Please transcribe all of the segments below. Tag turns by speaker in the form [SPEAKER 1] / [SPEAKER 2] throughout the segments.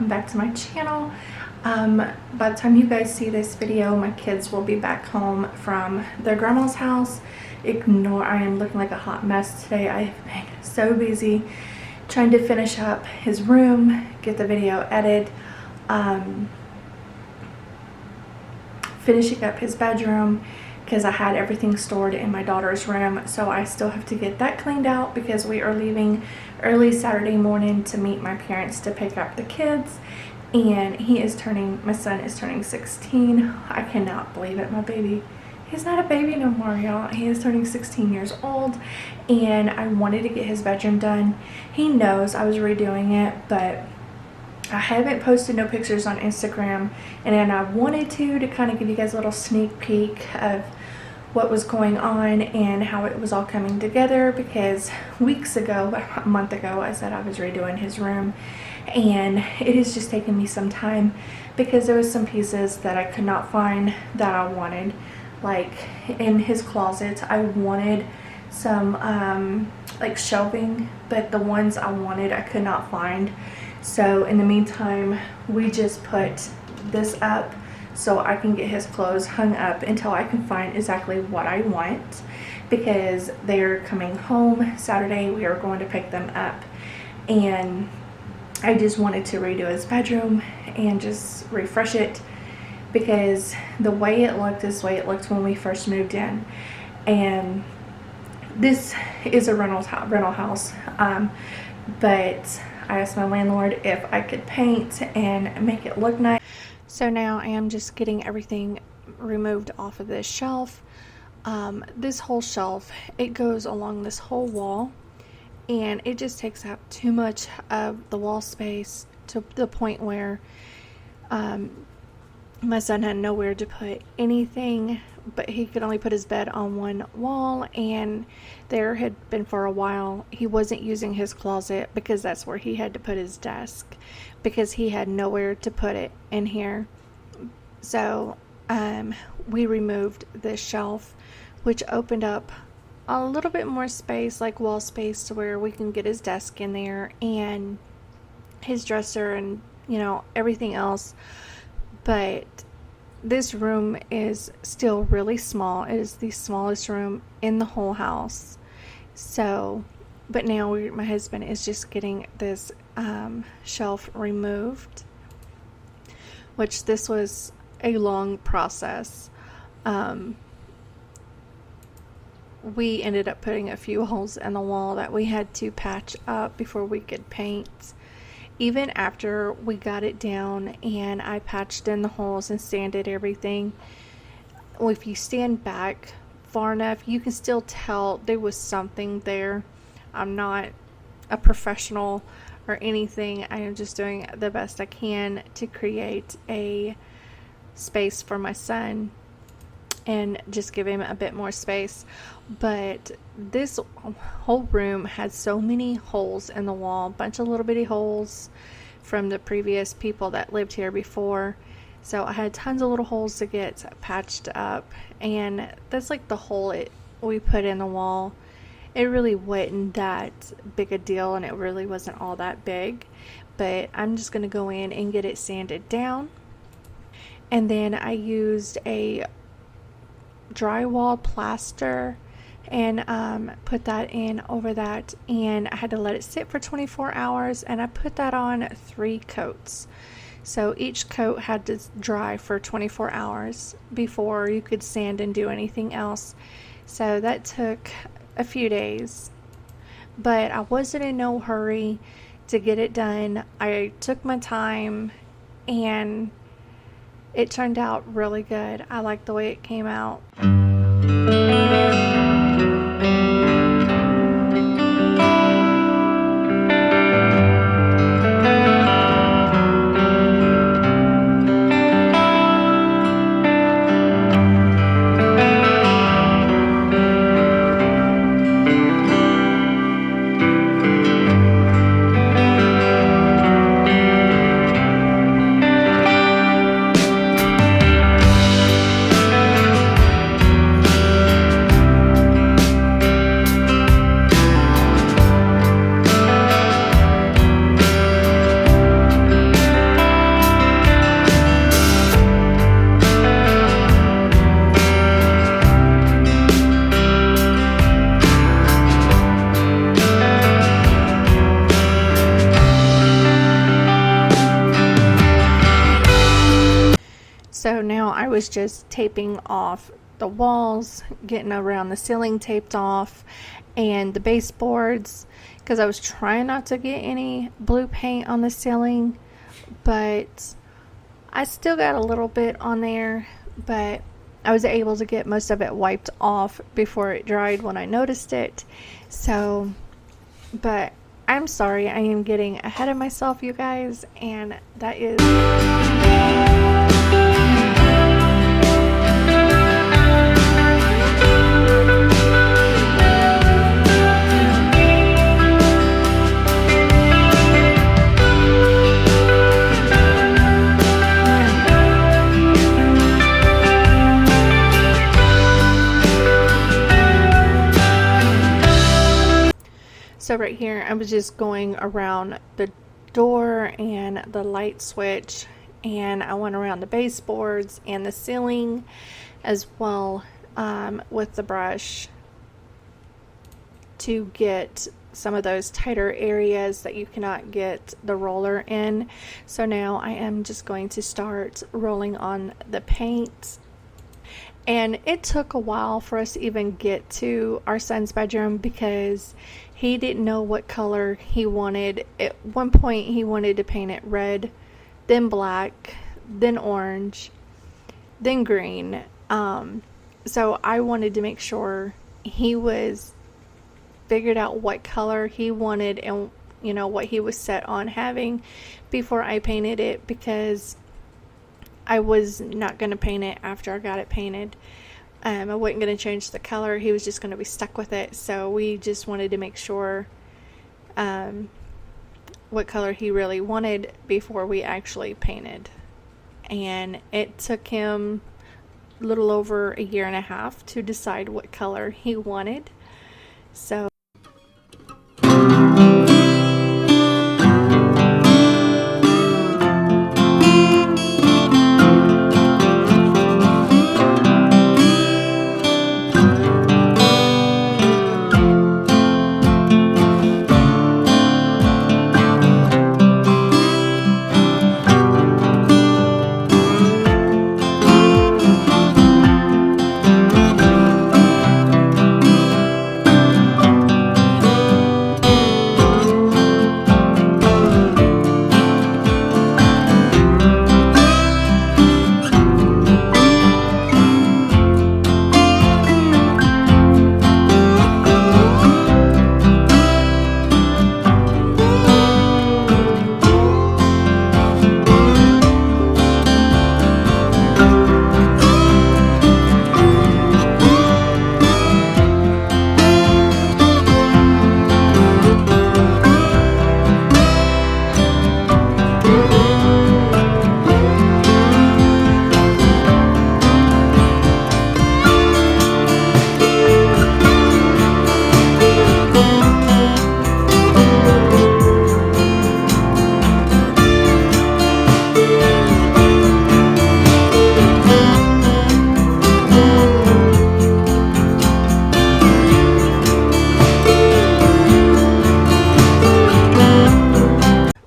[SPEAKER 1] welcome back to my channel. By the time you guys see this video, my kids will be back home from their grandma's house. Ignore I am looking like a hot mess today. I have been so busy trying to finish up his room, get the video edited, finishing up his bedroom because I had everything stored in my daughter's room, so I still have to get that cleaned out because we are leaving early Saturday morning to meet my parents to pick up the kids. And my son is turning 16. I cannot believe it. My baby, he's not a baby no more, y'all. He is turning 16 years old, and I wanted to get his bedroom done. He knows I was redoing it, but I haven't posted no pictures on Instagram, and then I wanted to kind of give you guys a little sneak peek of what was going on and how it was all coming together, because weeks ago, a month ago, I said I was redoing his room, and it has just taken me some time because there was some pieces that I could not find that I wanted. Like in his closet, I wanted some like shelving, but the ones I wanted I could not find. So in the meantime, we just put this up so I can get his clothes hung up until I can find exactly what I want, because they're coming home Saturday. We are going to pick them up, and I just wanted to redo his bedroom and just refresh it, because the way it looked is the way it looked when we first moved in. And this is a rental house, but I asked my landlord if I could paint and make it look nice. So now I am just getting everything removed off of this shelf. This whole shelf, it goes along this whole wall, and it just takes up too much of the wall space to the point where my son had nowhere to put anything, but he could only put his bed on one wall, and there had been for a while he wasn't using his closet because that's where he had to put his desk, because he had nowhere to put it in here. So we removed this shelf, which opened up a little bit more space, like wall space, to where we can get his desk in there and his dresser and, you know, everything else. But this room is still really small. It is the smallest room in the whole house. So, but now my husband is just getting this shelf removed, which this was a long process. We ended up putting a few holes in the wall that we had to patch up before we could paint. Even after we got it down and I patched in the holes and sanded everything, if you stand back far enough, you can still tell there was something there. I'm not a professional or anything. I am just doing the best I can to create a space for my son and just give him a bit more space. But this whole room had so many holes in the wall, a bunch of little bitty holes from the previous people that lived here before. So I had tons of little holes to get patched up, and that's like the hole we put in the wall. It really wasn't that big a deal, and it really wasn't all that big, but I'm just going to go in and get it sanded down. And then I used a drywall plaster and put that in over that, and I had to let it sit for 24 hours, and I put that on 3 coats. So each coat had to dry for 24 hours before you could sand and do anything else. So that took a few days, but I wasn't in no hurry to get it done. I took my time, and it turned out really good. I like the way it came out. So now I was just taping off the walls, getting around the ceiling taped off, and the baseboards, because I was trying not to get any blue paint on the ceiling, but I still got a little bit on there, but I was able to get most of it wiped off before it dried when I noticed it. So, but I'm sorry, I am getting ahead of myself, you guys, and that is... So right here, I was just going around the door and the light switch, and I went around the baseboards and the ceiling as well with the brush to get some of those tighter areas that you cannot get the roller in. So now I am just going to start rolling on the paint. And it took a while for us to even get to our son's bedroom because he didn't know what color he wanted. At one point he wanted to paint it red, then black, then orange, then green. So I wanted to make sure he was figured out what color he wanted and what he was set on having before I painted it, because I was not going to paint it after I got it painted. I wasn't going to change the color. He was just going to be stuck with it. So we just wanted to make sure what color he really wanted before we actually painted. And it took him a little over a year and a half to decide what color he wanted. So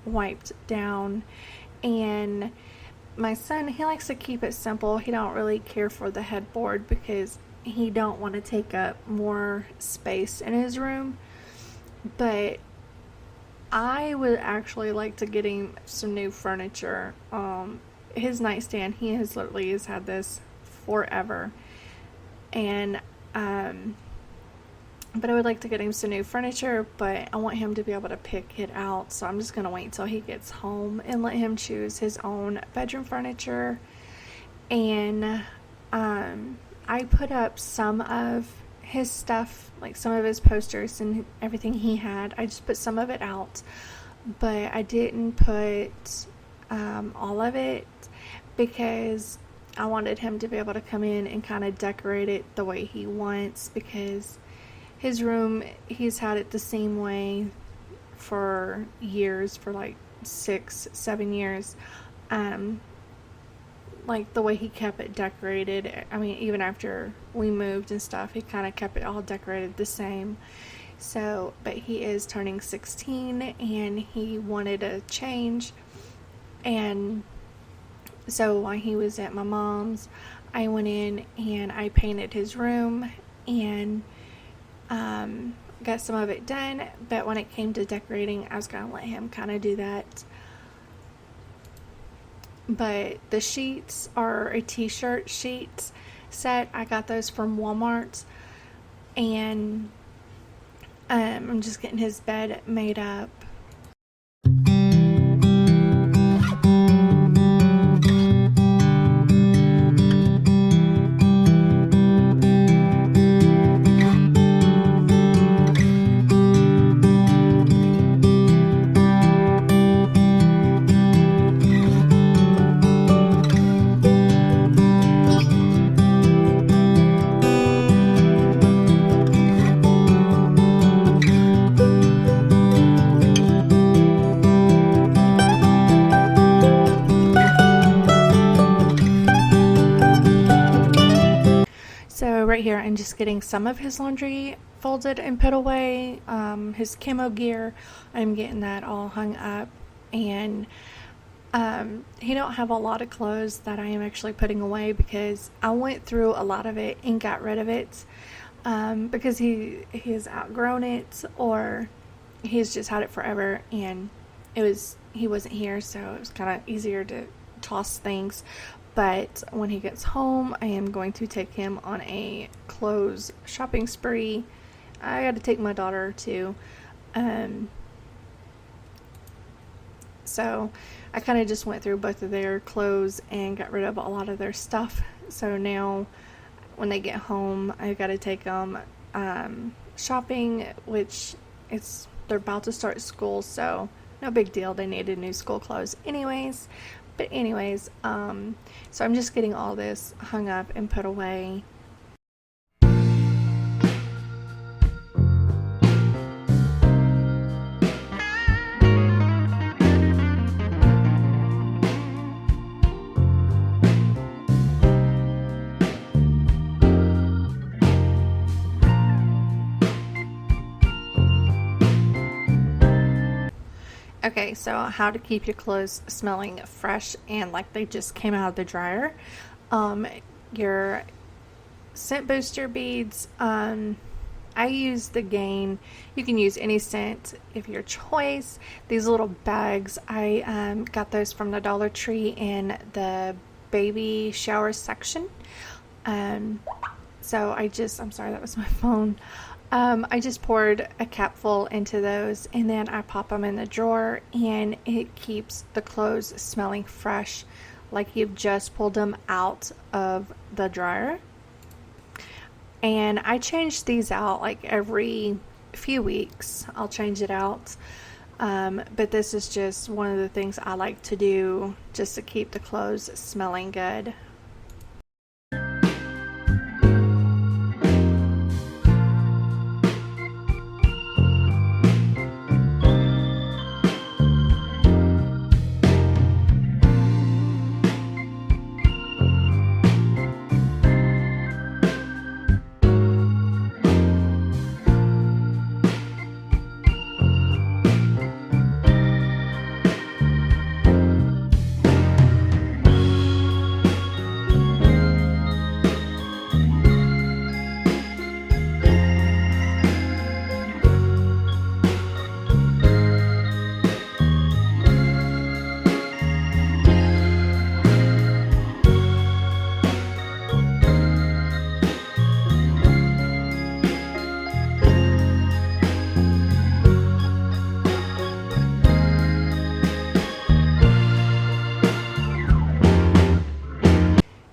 [SPEAKER 1] wiped down. And my son, he likes to keep it simple. He don't really care for the headboard because he don't want to take up more space in his room. But I would actually like to get him some new furniture. His nightstand, he has had this forever, and but I would like to get him some new furniture, but I want him to be able to pick it out. So I'm just gonna wait until he gets home and let him choose his own bedroom furniture. And I put up some of his stuff, like some of his posters and everything he had. I just put some of it out, but I didn't put all of it because I wanted him to be able to come in and kind of decorate it the way he wants, because his room, he's had it the same way for years, for like 6-7 years. Like the way he kept it decorated. I mean, even after we moved and stuff, he kind of kept it all decorated the same. So, but he is turning 16 and he wanted a change, and So while he was at my mom's, I went in and I painted his room and got some of it done. But when it came to decorating, I was going to let him kind of do that. But the sheets are a t-shirt sheet set. I got those from Walmart. And I'm just getting his bed made up. So right here, I'm just getting some of his laundry folded and put away. His camo gear, I'm getting that all hung up. And he don't have a lot of clothes that I am actually putting away because I went through a lot of it and got rid of it because he has outgrown it, or he's just had it forever, and he wasn't here, so it was kind of easier to toss things. But when he gets home, I am going to take him on a clothes shopping spree. I got to take my daughter too. So I kind of just went through both of their clothes and got rid of a lot of their stuff. So now when they get home, I got to take them shopping, which they're about to start school, so no big deal. They needed new school clothes anyways. But anyways, so I'm just getting all this hung up and put away. Okay, so how to keep your clothes smelling fresh and like they just came out of the dryer. Your scent booster beads, I use the Gain. You can use any scent of your choice. These little bags, I got those from the Dollar Tree in the baby shower section. So I'm sorry, that was my phone. I just poured a capful into those, and then I pop them in the drawer, and it keeps the clothes smelling fresh, like you've just pulled them out of the dryer. And I change these out like every few weeks. I'll change it out. But this is just one of the things I like to do just to keep the clothes smelling good.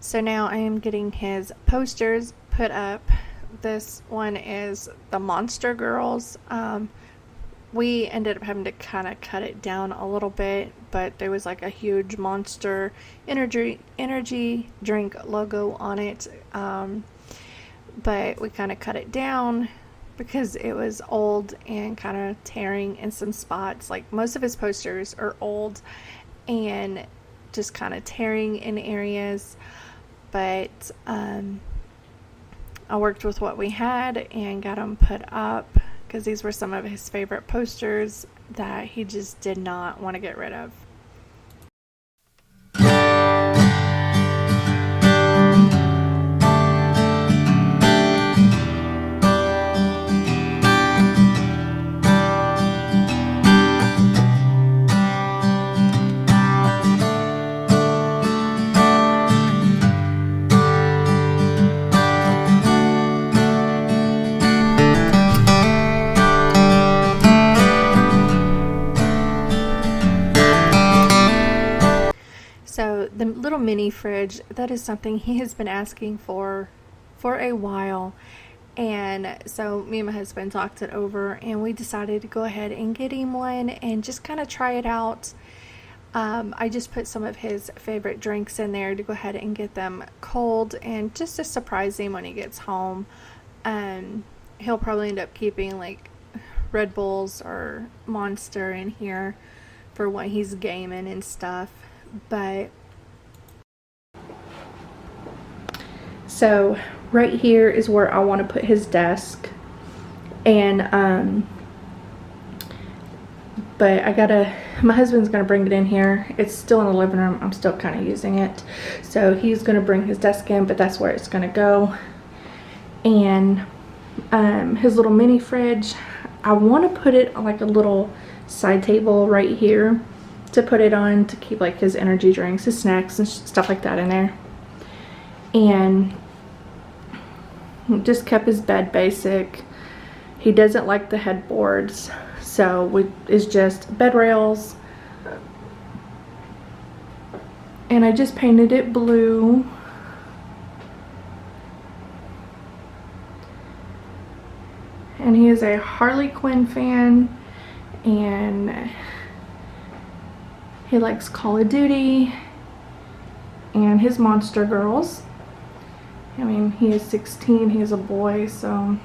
[SPEAKER 1] So now I am getting his posters put up. This one is the Monster Girls. We ended up having to kind of cut it down a little bit, but there was like a huge Monster energy drink logo on it. But we kind of cut it down because it was old and kind of tearing in some spots. Like most of his posters are old and just kind of tearing in areas. But I worked with what we had and got them put up because these were some of his favorite posters that he just did not want to get rid of. the little mini fridge, that is something he has been asking for a while. And so me and my husband talked it over and we decided to go ahead and get him one and just kind of try it out. I just put some of his favorite drinks in there to go ahead and get them cold and just to surprise him when he gets home. He'll probably end up keeping like Red Bulls or Monster in here for when he's gaming and stuff. But so right here is where I want to put his desk, and but my husband's gonna bring it in here. It's still in the living room. I'm still kind of using it, so he's gonna bring his desk in, but that's where it's gonna go. And his little mini fridge, I want to put it on like a little side table right here to put it on to keep like his energy drinks, his snacks and stuff like that in there. And just kept his bed basic. He doesn't like the headboards, so it's just bed rails. And I just painted it blue. And he is a Harley Quinn fan, and he likes Call of Duty and his Monster Girls. I mean, he is 16, he is a boy, so.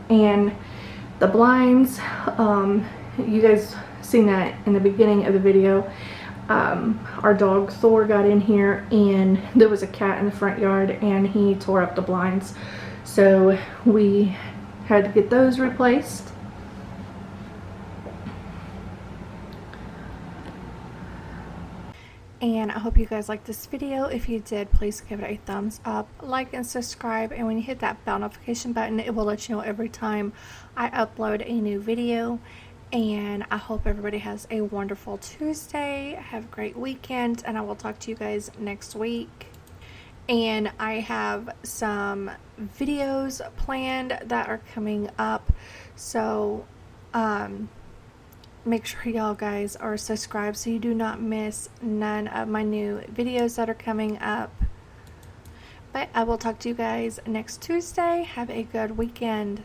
[SPEAKER 1] And the blinds, you guys seen that in the beginning of the video. Our dog Thor got in here and there was a cat in the front yard and he tore up the blinds. So we had to get those replaced. And I hope you guys liked this video. If you did, please give it a thumbs up, like and subscribe. And when you hit that bell notification button, it will let you know every time I upload a new video. And I hope everybody has a wonderful Tuesday. Have a great weekend, and I will talk to you guys next week. And I have some videos planned that are coming up, so make sure y'all guys are subscribed so you do not miss none of my new videos that are coming up. But I will talk to you guys next Tuesday. Have a good weekend.